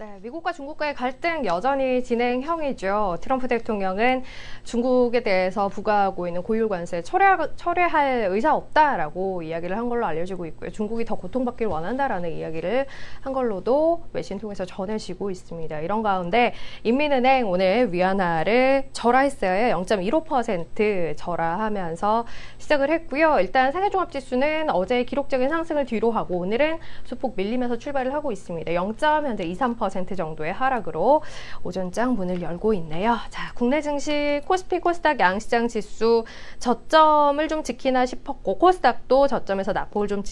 네, 미국과 중국과의 갈등 여전히 진행형이죠. 트럼프 대통령은 중국에 대해서 부과하고 있는 고율 관세 철회할 의사 없다라고 이야기를 한 걸로 알려지고 있고요. 중국이 더 고통받길 원한다라는 이야기를 한 걸로도 외신 통해서 전해지고 있습니다. 이런 가운데 인민은행 오늘 위안화를 절하했어요. 0.15% 절하하면서 시작을 했고요. 일단 상해종합지수는 어제 기록적인 상승을 뒤로 하고 오늘은 소폭 밀리면서 출발을 하고 있습니다. 0. 현재 23% 정도의 하락으로 오전장 문을 열고 있네요. 자, 국내 증시 코스피, 코스닥 양시장 지수 저점을 좀 지키나 싶었고 코스닥도 저점에서 낙폭을 좀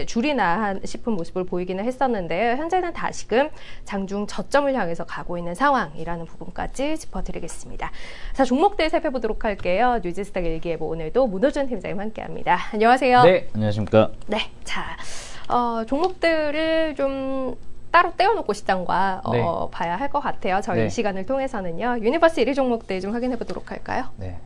줄이나 싶은 모습을 보이기는 했었는데요. 현재는 다시금 장중 저점을 향해서 가고 있는 상황이라는 부분까지 짚어드리겠습니다. 자, 종목들 살펴보도록 할게요. 뉴지스탁 일기예보 오늘도 문호준 팀장님 함께합니다. 안녕하세요. 네, 안녕하십니까. 네, 자, 종목들을 좀 따로 떼어놓고 시장과 네. 봐야 할 것 같아요. 저희 네. 이 시간을 통해서는요. 유니버스 1위 종목들 좀 확인해 보도록 할까요? 네,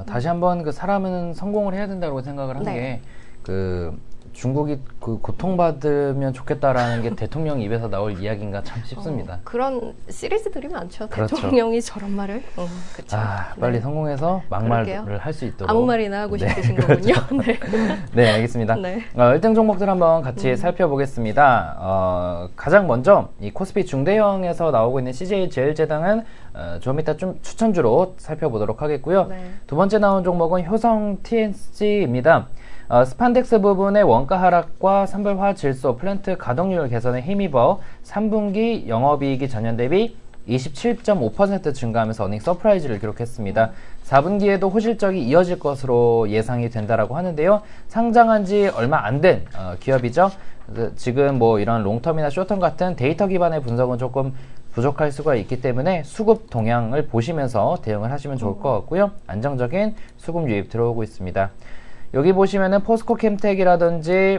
다시 한번 그 사람은 성공을 해야 된다고 생각을 하는 네. 게 그 중국이 그 고통받으면 좋겠다라는 게 대통령 입에서 나올 이야기인가 참 싶습니다. 그런 시리즈들이 많죠. 그렇죠. 대통령이 저런 말을. 그렇죠. 빨리 네. 성공해서 막말을 할 수 있도록. 아무 말이나 하고 네, 싶으신 그렇죠. 거군요. 네. 네, 알겠습니다. 네. 1등 종목들 한번 같이 살펴보겠습니다. 가장 먼저 이 코스피 중대형에서 나오고 있는 CJ제일제당은 좀 이따 좀 추천주로 살펴보도록 하겠고요. 네. 두 번째 나온 종목은 효성 TNC입니다. 스판덱스 부분의 원가 하락과 산불화 질소 플랜트 가동률 개선에 힘입어 3분기 영업이익이 전년 대비 27.5% 증가하면서 어닝 서프라이즈를 기록했습니다. 4분기에도 호실적이 이어질 것으로 예상이 된다라고 하는데요. 상장한 지 얼마 안 된 기업이죠. 지금 뭐 이런 롱텀이나 쇼텀 같은 데이터 기반의 분석은 조금 부족할 수가 있기 때문에 수급 동향을 보시면서 대응을 하시면 좋을 것 같고요. 안정적인 수급 유입 들어오고 있습니다. 여기 보시면은 포스코 캠텍이라든지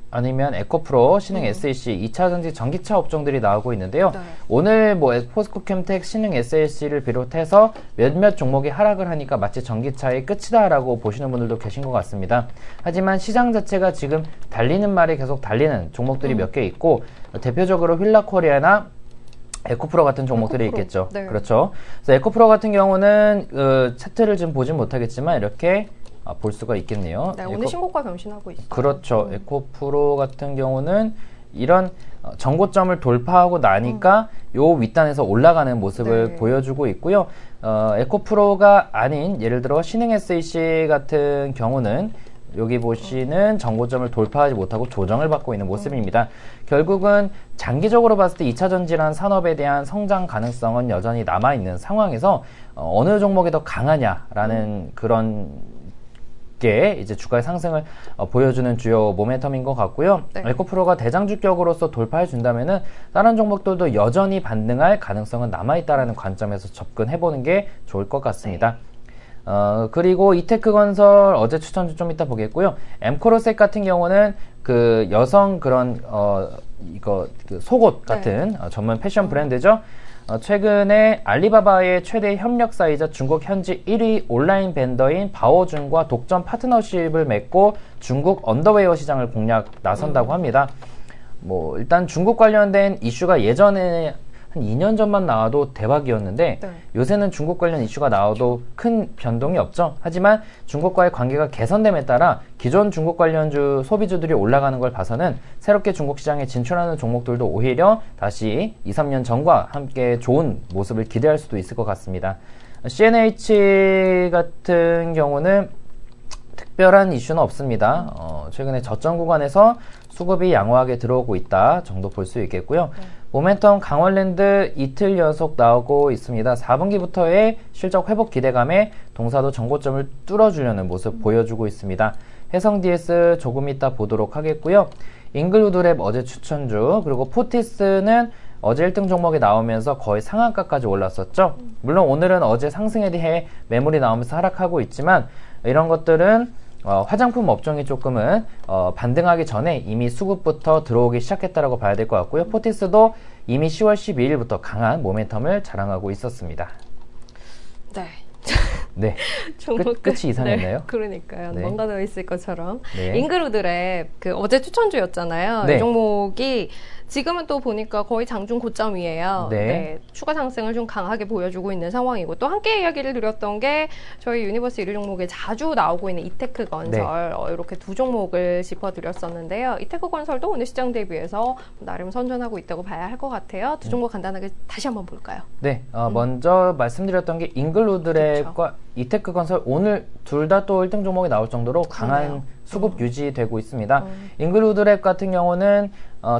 아니면 에코프로, 신흥 SAC, 2차전지 전기차 업종들이 나오고 있는데요. 네. 오늘 뭐 포스코 캠텍, 신흥 SAC를 비롯해서 몇몇 종목이 하락을 하니까 마치 전기차의 끝이다라고 보시는 분들도 계신 것 같습니다. 하지만 시장 자체가 지금 달리는 말이 계속 달리는 종목들이 몇 개 있고 대표적으로 휠라코리아나 에코프로 같은 종목들이 있겠죠. 네. 그렇죠. 그래서 에코프로 같은 경우는 차트를 좀 보진 못하겠지만 이렇게 볼 수가 있겠네요. 네, 오늘 신고가 변신하고 있어요. 그렇죠. 에코프로 같은 경우는 이런 정고점을 돌파하고 나니까 요 윗단에서 올라가는 모습을 네. 보여주고 있고요. 에코프로가 아닌 예를 들어 신흥 SAC 같은 경우는 여기 보시는 정고점을 돌파하지 못하고 조정을 받고 있는 모습입니다. 결국은 장기적으로 봤을 때 2차전지라는 산업에 대한 성장 가능성은 여전히 남아있는 상황에서 어느 종목이 더 강하냐라는 그런 게 이제 주가의 상승을 보여주는 주요 모멘텀인 것 같고요. 네. 에코프로가 대장주격으로서 돌파해 준다면은 다른 종목들도 여전히 반등할 가능성은 남아있다라는 관점에서 접근해보는 게 좋을 것 같습니다. 그리고 이테크건설 어제 추천주 좀 이따 보겠고요. 엠코로섹 같은 경우는 그 여성 그런 그 속옷 같은 전문 패션 브랜드죠. 최근에 알리바바의 최대 협력사이자 중국 현지 1위 온라인 벤더인 바오준과 독점 파트너십을 맺고 중국 언더웨어 시장을 공략 나선다고 합니다. 뭐 일단 중국 관련된 이슈가 예전에 한 2년 전만 나와도 대박이었는데 네. 요새는 중국 관련 이슈가 나와도 큰 변동이 없죠. 하지만 중국과의 관계가 개선됨에 따라 기존 중국 관련주 소비주들이 올라가는 걸 봐서는 새롭게 중국 시장에 진출하는 종목들도 오히려 다시 2, 3년 전과 함께 좋은 모습을 기대할 수도 있을 것 같습니다. CNH 같은 경우는 특별한 이슈는 없습니다. 최근에 저점 구간에서 수급이 양호하게 들어오고 있다 정도 볼 수 있겠고요. 모멘텀 강원랜드 이틀 연속 나오고 있습니다. 4분기부터의 실적 회복 기대감에 동사도 정고점을 뚫어주려는 모습 보여주고 있습니다. 해성 DS 조금 이따 보도록 하겠고요. 잉글우드랩 어제 추천주, 그리고 포티스는 어제 1등 종목이 나오면서 거의 상한가까지 올랐었죠. 물론 오늘은 어제 상승에 대해 매물이 나오면서 하락하고 있지만 이런 것들은 화장품 업종이 조금은 반등하기 전에 이미 수급부터 들어오기 시작했다라고 봐야 될 것 같고요. 포티스도 이미 10월 12일부터 강한 모멘텀을 자랑하고 있었습니다. 네. 네. 끝이 이상했나요? 네, 그러니까요. 네. 뭔가 더 있을 것처럼. 네. 잉그루드랩 그 어제 추천주였잖아요. 네. 이 종목이 지금은 또 보니까 거의 장중 고점이에요. 네. 추가 상승을 좀 강하게 보여주고 있는 상황이고 또 함께 이야기를 드렸던 게 저희 유니버스 1위 종목에 자주 나오고 있는 이테크 건설 이렇게 두 종목을 짚어드렸었는데요. 이테크 건설도 오늘 시장 대비해서 나름 선전하고 있다고 봐야 할 것 같아요. 두 종목 간단하게 다시 한번 볼까요? 네, 먼저 말씀드렸던 게 잉글루드랩과 이테크 건설 오늘 둘 다 또 1등 종목이 나올 정도로 강한 그러네요. 수급 유지되고 있습니다. 잉글루드랩 같은 경우는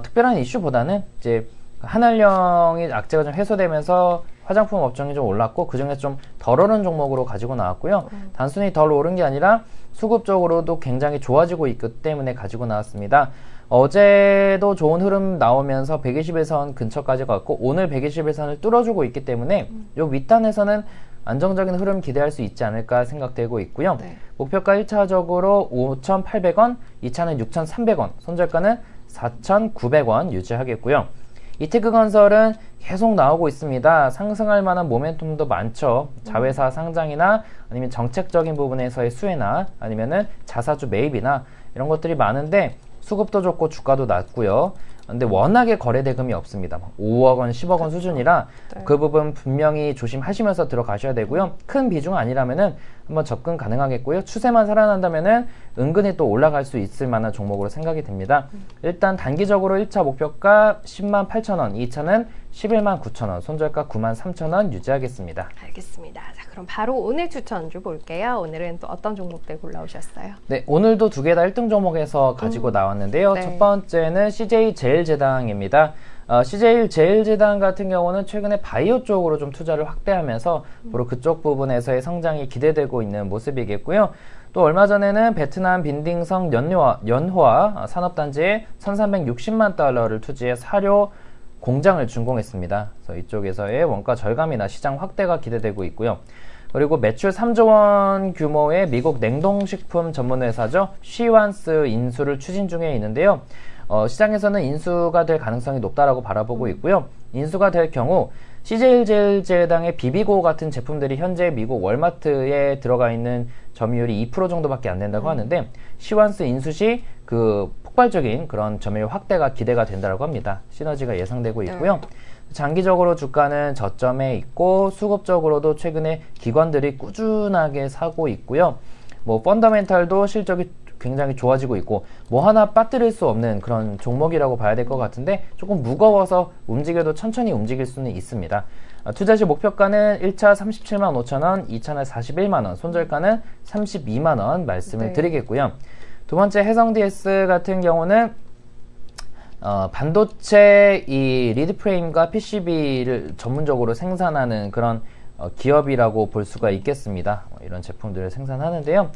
특별한 이슈보다는 이제 한알령이 악재가 좀 해소되면서 화장품 업종이 좀 올랐고 그중에 좀 덜 오른 종목으로 가지고 나왔고요. 단순히 덜 오른 게 아니라 수급적으로도 굉장히 좋아지고 있기 때문에 가지고 나왔습니다. 어제도 좋은 흐름 나오면서 120일선 근처까지 갔고 오늘 120일선을 뚫어주고 있기 때문에 요 윗단에서는 안정적인 흐름 기대할 수 있지 않을까 생각되고 있고요. 네. 목표가 1차적으로 5,800원, 2차는 6,300원, 손절가는 4,900원 유지하겠고요. 이테크 건설은 계속 나오고 있습니다. 상승할 만한 모멘텀도 많죠. 자회사 상장이나 아니면 정책적인 부분에서의 수혜나 아니면은 자사주 매입이나 이런 것들이 많은데 수급도 좋고 주가도 낮고요. 근데 워낙에 거래 대금이 없습니다. 5억 원, 10억 원 수준이라 네. 그 부분 분명히 조심하시면서 들어가셔야 되고요. 큰 비중 아니라면은 한번 접근 가능하겠고요. 추세만 살아난다면은 은근히 또 올라갈 수 있을 만한 종목으로 생각이 됩니다. 일단 단기적으로 1차 목표가 10만 8천 원, 2차는 11만 9천 원, 손절가 9만 3천 원 유지하겠습니다. 알겠습니다. 자, 그럼 바로 오늘 추천주 볼게요. 오늘은 또 어떤 종목들 골라오셨어요? 네, 오늘도 두 개 다 1등 종목에서 가지고 나왔는데요. 네. 첫 번째는 CJ제일제당입니다. CJ제일제당 같은 경우는 최근에 바이오 쪽으로 좀 투자를 확대하면서 바로 그쪽 부분에서의 성장이 기대되고 있는 모습이겠고요. 또 얼마 전에는 베트남 빈딩성 연호아 산업단지에 1,360만 달러를 투지해 사료 공장을 준공했습니다. 그래서 이쪽에서의 원가 절감이나 시장 확대가 기대되고 있고요. 그리고 매출 3조 원 규모의 미국 냉동식품 전문 회사죠. 쉬완스 인수를 추진 중에 있는데요. 시장에서는 인수가 될 가능성이 높다라고 바라보고 있고요. 인수가 될 경우 CJ제일제당의 비비고 같은 제품들이 현재 미국 월마트에 들어가 있는 점유율이 2% 정도밖에 안 된다고 하는데 쉬완스 인수 시 그 폭발적인 그런 점유율 확대가 기대가 된다고 합니다. 시너지가 예상되고 있고요. 장기적으로 주가는 저점에 있고 수급적으로도 최근에 기관들이 꾸준하게 사고 있고요. 뭐 펀더멘탈도 실적이 굉장히 좋아지고 있고 뭐 하나 빠뜨릴 수 없는 그런 종목이라고 봐야 될 것 같은데 조금 무거워서 움직여도 천천히 움직일 수는 있습니다. 투자 시 목표가는 1차 37만 5천 원, 2차는 41만 원, 손절가는 32만 원 말씀을 드리겠고요. 두 번째 해성DS 같은 경우는 반도체 이 리드 프레임과 PCB를 전문적으로 생산하는 그런 기업이라고 볼 수가 있겠습니다. 이런 제품들을 생산하는데요.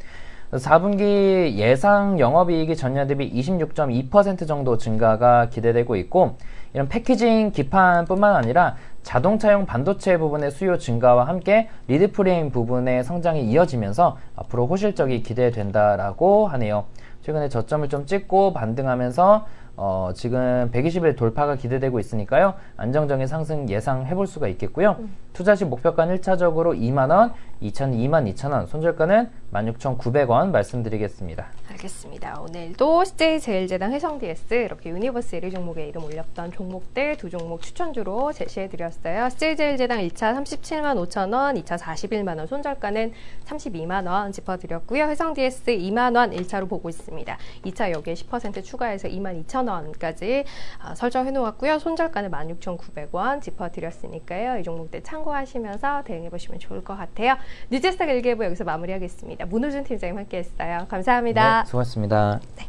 4분기 예상 영업이익이 전년 대비 26.2% 정도 증가가 기대되고 있고 이런 패키징 기판뿐만 아니라 자동차용 반도체 부분의 수요 증가와 함께 리드 프레임 부분의 성장이 이어지면서 앞으로 호실적이 기대된다라고 하네요. 최근에 저점을 좀 찍고 반등하면서 지금 120일 돌파가 기대되고 있으니까요. 안정적인 상승 예상해 볼 수가 있겠고요. 투자 시 목표가는 1차적으로 2만원, 2차는 22,000원, 손절가는 16,900원 말씀드리겠습니다. 알겠습니다. 오늘도 CJ제일제당 해성DS 이렇게 유니버스 1위 종목에 이름 올렸던 종목들 두 종목 추천주로 제시해드렸어요. CJ제일제당 1차 37만 5천 원, 2차 41만 원, 손절가는 32만 원 짚어드렸고요. 해성DS 2만 원 1차로 보고 있습니다. 2차 여기에 10% 추가해서 22,000원까지 설정해 놓았고요. 손절가는 16,900원 짚어드렸으니까요. 이 종목들 참고하시면서 대응해 보시면 좋을 것 같아요. 뉴스스탁 일기예보 여기서 마무리하겠습니다. 문호준 팀장님 함께했어요. 감사합니다. 네, 수고하셨습니다. 네.